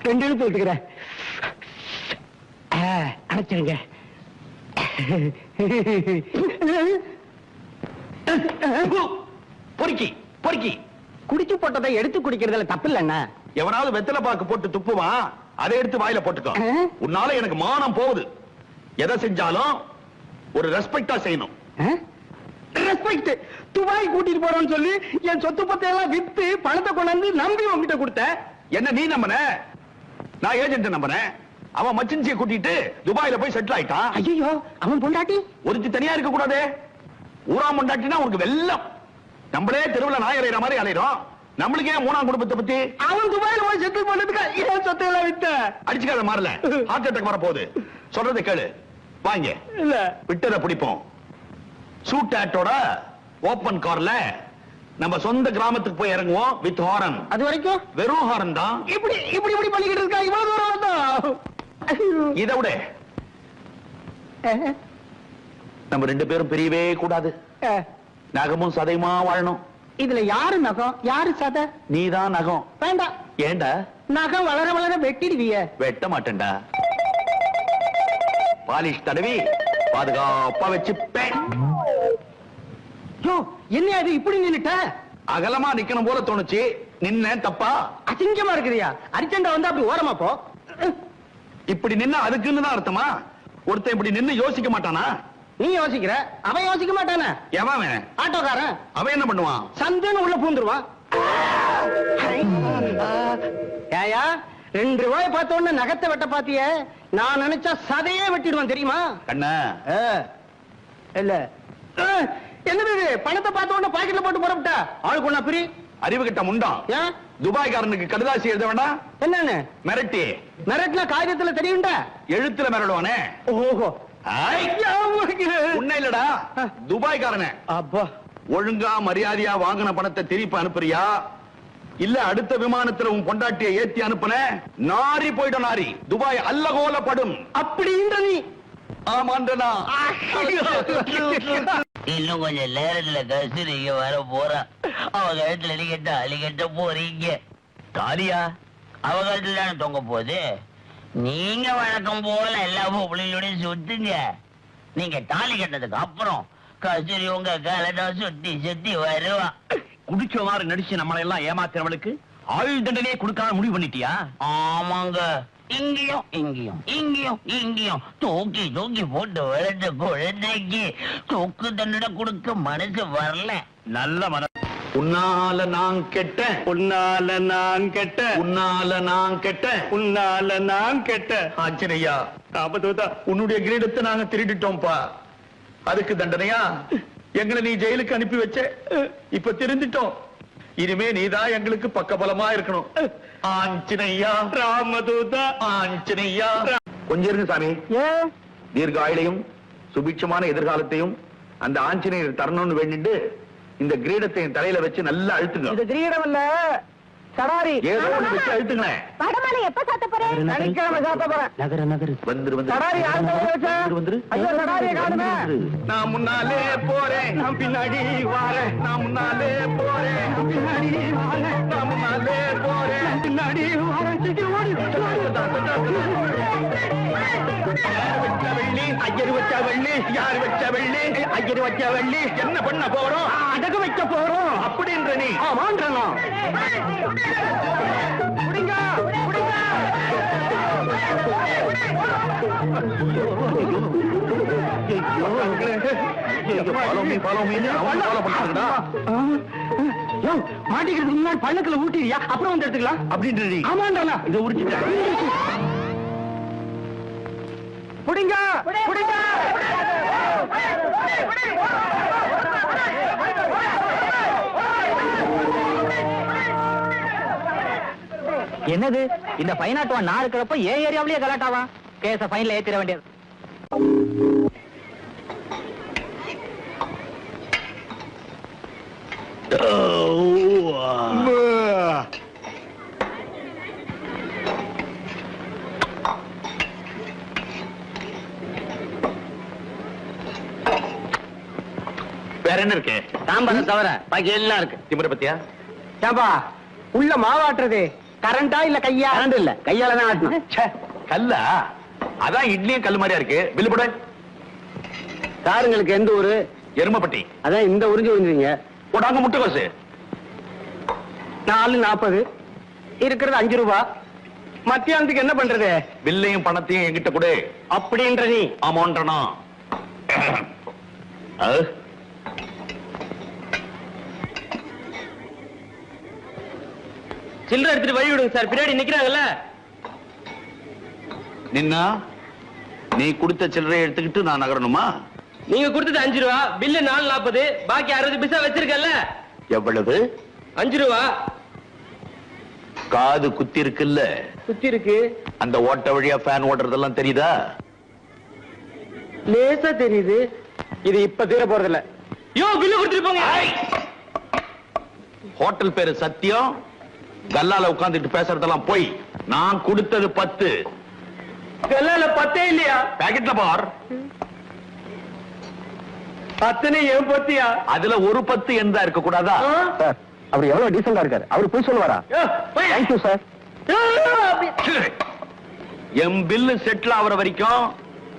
2 எழுத்து விட்டுக்கிறேன். அடைச்சிருங்க. பொறுக்கி பொறுக்கி குடிச்சு போட்டதை எடுத்து குடிக்கிறதுல தப்பு இல்ல. எவனாவது வெத்தலை பாக்கு போட்டு துப்புவான், அதை எடுத்து வாயில போட்டுக்கோ. உன்னால எனக்கு மானம் போகுது. எதை செஞ்சாலும் ஒரு ரெஸ்பெக்டா செய்யணும். ரெஸ்பெக்ட். துபாய் கூட்டிட்டு போறோம்னு சொல்லி என் சொத்து பத்தை எல்லாம் வித்து பணத்தை கொண்டாந்து நம்பி உங்ககிட்ட கொடுத்த. என்ன நீ நம்பன? நான் ஏஜென்ட் நம்பனேன். அவன் மச்சின்சியை கூட்டிட்டு துபாயில போய் செட்டில் ஆயிட்டான். ஐயோ, அவன் பொண்டாட்டி ஒருத்தி தனியா இருக்க கூடாது. ஊரா பொண்டாட்டினா உனக்கு வெள்ளம். நம்மளே தெருவுல நாய் அலையிற மாதிரி அலையிறோம். நம்மளுக்கு ஏன் 3ஆம் குடும்பத்தை பத்தி? அவன் துபாயில போய் செட்டில் பண்ணதுக்கு ஏன் சொத்தை எல்லாம் வித்த? அடிச்சுக்காத மாறல. ஹார்ட் அட்டாக் வர போகுது. சொல்றதை கேளு. வாங்க. இல்ல விட்டதை பிடிப்போம். சூட் ஆட்டோட ஓபன் கார்ல நம்ம சொந்த கிராமத்துக்கு போய் இறங்குவோம். With horn. அது வரைக்கும் வெறும் ஹாரன் தான். இப்படி இப்படி இப்படி பண்ணிக்கிட்டு இருக்கா. இவ்வளவு தூரம் வந்தோம். இதை விட நம்ம 2 பேரும் பிரியவே கூடாது. நகமும் சதையுமா வாழணும். இதுல யாரு நகம் யாரு சதை? நீதான் நகம். வேண்டாம். ஏண்டா? நகம் வளர வளர வெட்டிடுவிய. வெட்ட மாட்டேன்டா. பாலிஷ் தடவி பாதுகாப்பா வச்சுப்பேன். என்ன அது இப்படி நின்னுட்ட? அகலமா நிக்கணும் போல தோணுச்சு. நின்ன தப்பா? அசிங்கமா இருக்குறியா? அரிச்சண்டா வந்து அப்படி ஓரமா போ. இப்படி நின்னா அதுக்குன்னு தான் அர்த்தமா? ஒருத்தன் இப்படி நின்னு யோசிக்க மாட்டானா? நீ யோசிக்கிற, அவன் யோசிக்க மாட்டானே. எவன்? ஆட்டோக்காரன். அவன் என்ன பண்ணுவான்? சந்தேன்னு உள்ள பூந்துருவான். ஏயா 2 ரூபாய் பார்த்த உடனே நகத்தை வெட்ட பாத்திய? நான் நினைச்சா சதையே வெட்டிடுவான் தெரியுமா? கண்ணா இல்ல. என்னது இது? பணத்தை பார்த்த உடனே பாக்கெட்ல போட்டு போறப்பட்ட ஆளுக்கு ஒண்ணா பிரி. அறிவு கிட்ட முண்டான். ஏன் துபாய்காரனுக்கு கடுதாசி எழுத வேண்டாம்? என்னன்னு? மிரட்டி. மிரட்டினா காகிதத்துல தெரியும்டா. எழுத்துல மிரடுவானே. ஓஹோ. உன்ன இல்லடா, துபாய்காரனே. அப்பா, ஒழுங்கா மரியாதையா வாங்கின பணத்தை திருப்பி அனுப்புறியா, இல்ல அடுத்த விமானத்துல உன் பொண்டாட்டியை ஏத்தி அனுப்புன நாரி போயிடும். நாரி துபாய் அல்லகோலப்படும். அப்படின்ற நீ? ஆமாண்டனா. இன்னும் கொஞ்சம் நேரத்துல கஸ்தூரிங்க வர போறா. அவ கழுத்துல அலிகட்ட போறீங்க. தாலியா அவ கழுத்துல தானே தொங்க போகுது. நீங்க வழக்கம் போல எல்லா பொம்பளையோடையும் சுத்துங்க. நீங்க தாலி கட்டதுக்கு அப்புறம் கஸ்தூரி உங்க காலத்தை சுத்தி சுத்தி வருவா. குடிச்ச மாதிரி நடிச்சு நம்மளை எல்லாம் ஏமாத்துறவளுக்கு ஆயுள் தண்டனையே கொடுக்காம முடிவு பண்ணிட்டியா? ஆமாங்க. இங்கேயும் இங்கேயும் இங்கேயும் இங்கேயும் தூக்கி தூக்கி போட்டு வளர்ந்த குழந்தைக்கு தூக்கு தண்டனை கொடுக்க மனசு வரல. நல்ல மன. உன்னால நான் கெட்ட, உன்னால நான் கெட்ட, உன்னால நான் கெட்ட, உன்னால நான் கெட்ட. ஆச்சரியா, உன்னுடைய கிரீடத்தை நாங்க திருடிட்டோம்பா. அதுக்கு தண்டனையா எங்களை நீ ஜெயிலுக்கு அனுப்பி வச்ச. இப்ப திருந்திட்டோம். இனிமே நீதான் எங்களுக்கு பக்கபலமா இருக்கணும். ஆஞ்சனையா, ராமதூதா, ஆஞ்சனையா. கொஞ்சம் இருங்க சாமி. தீர்க்க ஆயுளையும் சுபிட்சமான எதிர்காலத்தையும் அந்த ஆஞ்சநேயர் தரணும்னு வேண்டிட்டு இந்த கிரீடத்தை தலையில வச்சு நல்லா அழுத்துங்க. இது கிரீடம் இல்ல, சடாரி. ஏதோ ஒண்ணு வச்சு அழுத்துங்களேன். வடமலை எப்ப சாத்த போறேன்? சனிக்கிழமை சாத்த போறேன். நகர நகரு. வந்துரு வந்துரு. சடாரி வந்துரு. ஐயோ, சடாரியை காணுமே. நான் முன்னாலே போறேன், நான் பின்னாடி வாரேன். நான் முன்னாலே போறேன், நான் பின்னாடி வாரேன். நான் முன்னாலே போறேன், நான் பின்னாடி வாரேன். சீக்கிரம் ஓடு. வெள்ளி ஐயர் வச்ச வெள்ளி. யார் வச்ச வெள்ளி? ஐயர் வச்ச வெள்ளி. என்ன பண்ண போறோம்? அடகு வைக்க போறோம் அப்படின்ற நீ? ஆமான்றா. புடிங்க புடிங்க. மாட்டிக்கிறதுக்கு முன்னாடி பள்ளத்துல ஊட்டியா, அப்புறம் வந்து எடுத்துக்கலாம் அப்படின்ற நீ? ஆமாண்டா. இதை உடிச்சிட்டேன். புடிங்க புடிங்க. என்னது இந்த பைனாட்டுவா நான் இருக்கிறப்ப ஏன் ஏரியாவிலேயே கலாட்டாவா? கேஸ ஃபைன்ல ஏத்திர வேண்டியது. வேற என்ன இருக்கு? சாம்பார் தவிர பாக்கி எல்லாம் இருக்கு. திமிர பத்தியா? ஏன்பா உள்ள மாவாட்டுறது கரண்டா இல்ல கையா? கரண்ட் இல்ல, கையால தான் ஆட்டணும். கல்லா? அதான் இட்லியும் கல்லு மாதிரியா இருக்கு. பில்லு போட. சாருங்களுக்கு எந்த ஊரு? எருமப்பட்டி. அதான் இந்த உறிஞ்சுவீங்க. போடாங்க முட்டைக்கோசு. 4.40 இருக்கிறது 5 ரூபாய். மத்தியானத்துக்கு என்ன பண்றது? பில்லையும் பணத்தையும் என்கிட்ட கொடு. அப்படின்ற நீ ஆமான்றனா? சில்லறை எடுத்துட்டு வழி விடுங்க சார், பின்னாடி நிக்கிறாங்கல்ல. நின்னா நீ கொடுத்த சில்லறையை எடுத்துக்கிட்டு நான் நகரணுமா? நீங்க கொடுத்தது 5 ரூபா, பில்லு 4.40, பாக்கி 60 பைசா வச்சிருக்கல. எவ்வளவு? 5 ரூபா. காது குத்தி இருக்குல்ல? குத்தி இருக்கு. அந்த ஓட்ட வழியா ஃபேன் ஓட்டுறதெல்லாம் தெரியுதா? லேசா தெரியுது. இது இப்ப தீர போறதில்ல. யோ பில்லு கொடுத்துட்டு போங்க. ஹோட்டல் பேரு சத்தியம். கல்லால உட்கார்ந்துட்டு பேசுறதெல்லாம் போய். நான் கொடுத்தது 10. கல்லால 10 இல்லையா? பாக்கெட்ல பார். 10 ஏன் போத்தியா? அதுல ஒரு 10 எந்த இருக்க கூடாதா? சார் அவர் எவ்வளவு டீசெண்டா இருக்காரு. அவர் போய் சொல்லுவாரா? Thank you sir. என் பில்லு செட்டில் ஆகுற வரைக்கும்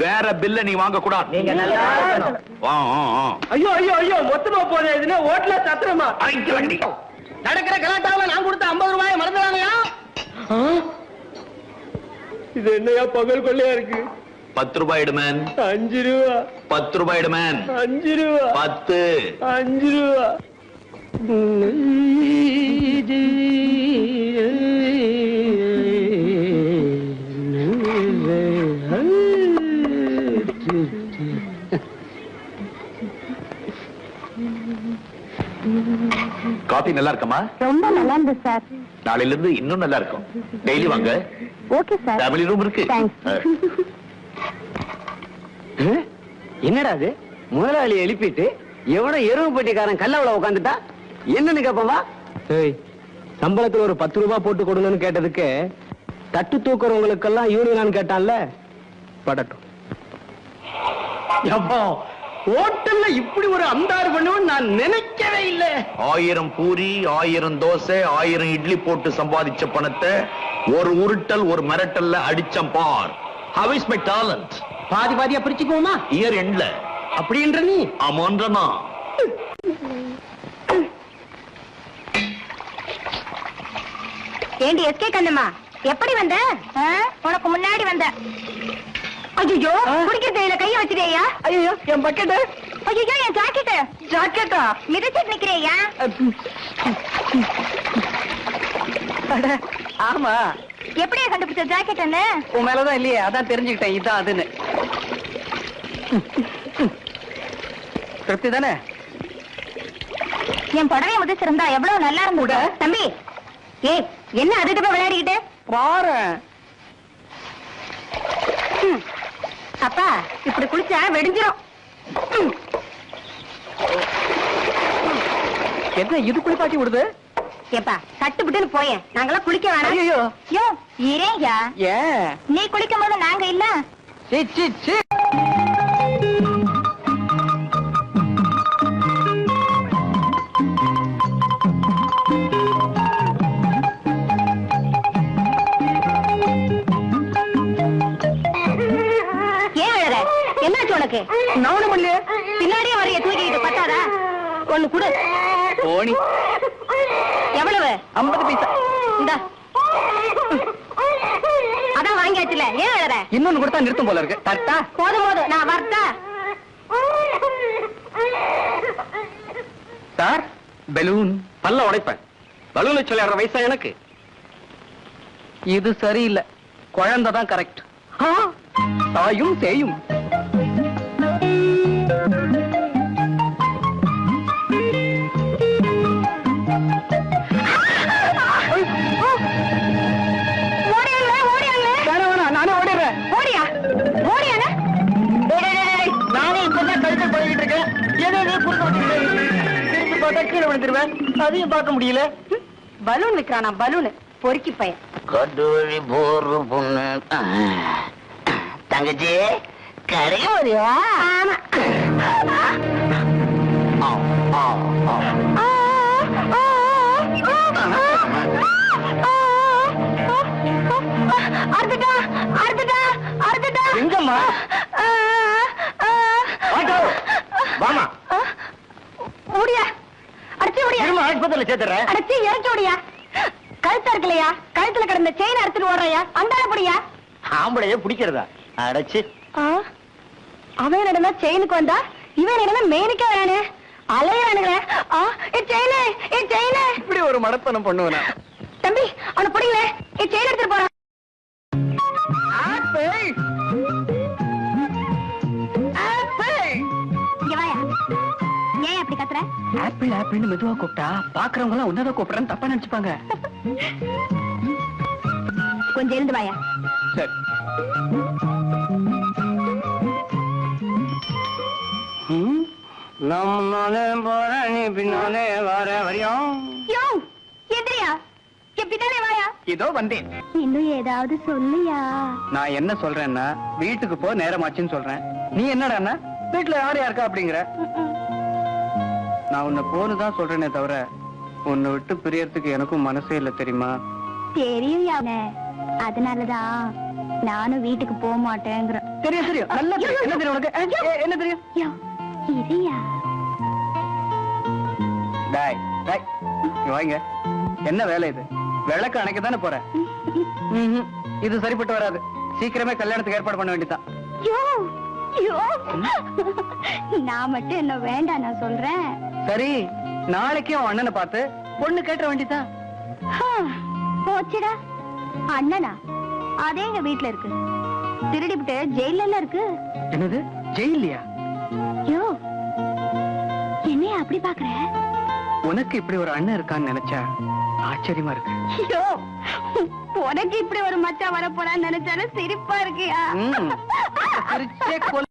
வேற பில்ல நீ வாங்க கூடாது. நீங்க நல்லா இருக்கணும். ஐயோ ஐயோ ஐயோ, மொத்தமா போதே. இதுனா ஓட்டல சத்திரமா நடக்கிற கலாட்டாவில நான் கொடுத்த 50 ரூபாயை மறந்துடாங்கயா. இது என்னையா பகல் கொள்ளையா இருக்கு? 10 ரூபாய் இடுமேன். 5 ரூபா. 10 ரூபாய் இடுமேன். 5 ரூபா. 10. 5 ரூபா. காபி நல்லா இருக்கமா? ரொம்ப நல்லா இருந்து சார். நாளையில இருந்து இன்னும் நல்லா இருக்கும். டெய்லி வாங்க. Okay sir. ஃபேமிலி ரூம் இருக்கு. என்னடா அது? முதலாளி எழுப்பிட்டு எவனோ எருவு பெட்டிக்காரன் கல்லாவுல உட்காந்துட்டா என்னன்னு கேப்பவா? சம்பளத்துல ஒரு 10 ரூபாய் போட்டு கொடுங்கன்னு கேட்டதுக்கு தட்டு தூக்குறவங்களுக்கெல்லாம் யூனியனான்னு கேட்டான்ல. படட்டும். ஹோட்டல்ல இப்படி ஒரு அந்தாறு பண்ணுவேன்னு நான் நினைக்கவே இல்லை. 1000 பூரி, 1000 தோசை, 1000 இட்லி போட்டு சம்பாதிச்ச பணத்தை ஒரு உருட்டல் ஒரு மிரட்டல்ல அடிச்சம் பார். How is my talent? பாதி பாதியா பிரிச்சுக்குவோமா? இயர் எண்ட்ல. அப்படின்ற நீ? ஆமான்றனா? ஏண்டி எஸ்கே கண்ணம்மா, எப்படி வந்த? உனக்கு முன்னாடி வந்த. ஐயோ, குடிக்கிற கையில கைய வச்சிருக்கியா? ஐயோ என் பக்கெட். ஐயோ என் ஜாக்கெட். ஜாக்கெட்டா? மிதிச்சிட்டு நிக்கிறியா? ஆமா. எப்படியா கண்டுபிடிச்ச ஜாக்கெட்னு? உன் மேலதான் இல்லையே, அதான் தெரிஞ்சுக்கிட்டேன் இதான் அதுன்னு. திருப்தி தானே? என் புடவை முதிச்சிருந்தா எவ்வளவு நல்லா இருந்தது தம்பி. ஏய், என்ன அதுட்டு போய் விளையாடிக்கிட்டு பாரு. அப்பா இப்படி குளிச்சா வெடிஞ்சிரும். என்ன இது குளிப்பாட்டி விடுது? ஏப்பா கட்டுப்பிட்டுன்னு போய, நாங்கெல்லாம் குளிக்க வேணாம். ஐயோ யோ இரேயா, ஏன் நீ குளிக்கும் போது நாங்க இல்ல. சீ சீ சீ. என்னாச்சு உனக்கு? நானும் பண்ணல. பின்னாடியே வரைய தூக்கிக்கிட்டு பத்தாதா? ஒண்ணு குடு. போனி. எவ்வளவு? 50 பைசா. இந்தா. அதான் வாங்கியாச்சுல, ஏன் அழற? இன்னொன்னு கொடுத்தா நிறுத்தும் போல இருக்கு. தட்டா? போதும் போதும், நான் வரட்டா? சார், பலூன் பல்ல உடைப்பேன். பலூன் வச்சு விளையாடுற வயசா எனக்கு? இது சரியில்லை. குழந்தை தான் கரெக்ட். தாயும் தேயும். நானே ஓடிடுறேன். ஓடியா? ஓடியானே? நானே இப்பதான் கழுத்தில் போய்கிட்டு இருக்கேன். ஏதோ திருப்பி பார்த்தா கீழே விழுந்துருவேன். அதையும் பார்க்க முடியல. பலூன் விக்கிறானா? பலூன் பொறுக்கி பையன். கட்டுவழி போற பொண்ணு. தங்கச்சி கரையும் வரியா? ஆமா. அறுத்துட்டா அறுத்துட்டா அறுத்துட்டா எங்கம்மா ஆட்டோ வாமா ஓடியா அடிச்சு ஓடியா திரும்ப ஆஸ்பத்திரியில சேர்த்துறேன் அடிச்சு இறக்கி ஓடியா கழுத்தா இருக்கலையா கழுத்துல கிடந்த செயின் அறுத்துட்டு ஓடுறையா அந்தால புடியா ஆம்பளையே பிடிக்கிறதா அடைச்சு அவன் என்னடா செயினுக்கு வந்தா இவன் என்னடா மேனிக்க வரானே அலையறானுங்களே செயினே இப்படி ஒரு மடத்தனம் பண்ணுவனா தம்பி அவனை பிடிங்களே செயின் எடுத்துட்டு போறான் இங்க வாயா ஏன் அப்படி கத்துற ஆப்பிள் ஆப்பிள்னு மெதுவா கூப்பிட்டா பாக்குறவங்க எல்லாம் உன்னதான் கூப்பிடுறேன்னு தப்பா நினைச்சுப்பாங்க கொஞ்சம் இருந்து வாயா சரி நானே போறேன் நீ பின்னாலே வர வரையும் யோ எந்திரியா எப்படிதானே வாயா இதோ வந்தேன் இன்னும் ஏதாவது சொல்லியா நான் என்ன சொல்றேன்னா வீட்டுக்கு போ நேரமாச்சுன்னு சொல்றேன் நீ என்னடா வீட்டுல யார் யாருக்கா அப்படிங்கிற நான் உன்னை போனுதான் சொல்றேனே தவிர உன்னை விட்டு பிரியறதுக்கு எனக்கும் மனசே இல்ல தெரியுமா தெரியும் யானே அதனாலதான் நானும் வீட்டுக்கு போக மாட்டேங்கிறேன் தெரியும் தெரியும் நல்லா தெரியும் என்ன தெரியும் உனக்கு என்ன தெரியும் யோ இரியா டாய் டாய் இங்க வாங்க என்ன வேலை இது விளக்கு அணைக்க தானே போற இது சரிப்பட்டு வராது சீக்கிரமே கல்யாணத்துக்கு ஏற்பாடு பண்ண வேண்டியதான் யோ யோ நான் மட்டும் என்ன வேண்டாம் நான் சொல்றேன் சரி நாளைக்கே அவன் அண்ணனை பார்த்து பொண்ணு கேட்ட வேண்டியதான் போச்சுடா அண்ணனா அதே எங்க வீட்டுல இருக்கு திருடிவிட்டு ஜெயில இருக்கு என்னது ஜெயிலியா யோ என்னைய அப்படி பாக்குற உனக்கு இப்படி ஒரு அண்ணன் இருக்கான்னு நினைச்சா ஆச்சரியமா இருக்கு யோ உனக்கு இப்படி ஒரு மச்சான் வர போறான்னு நினைச்சாலும் சிரிப்பா இருக்கியா சிரிச்சே கொல்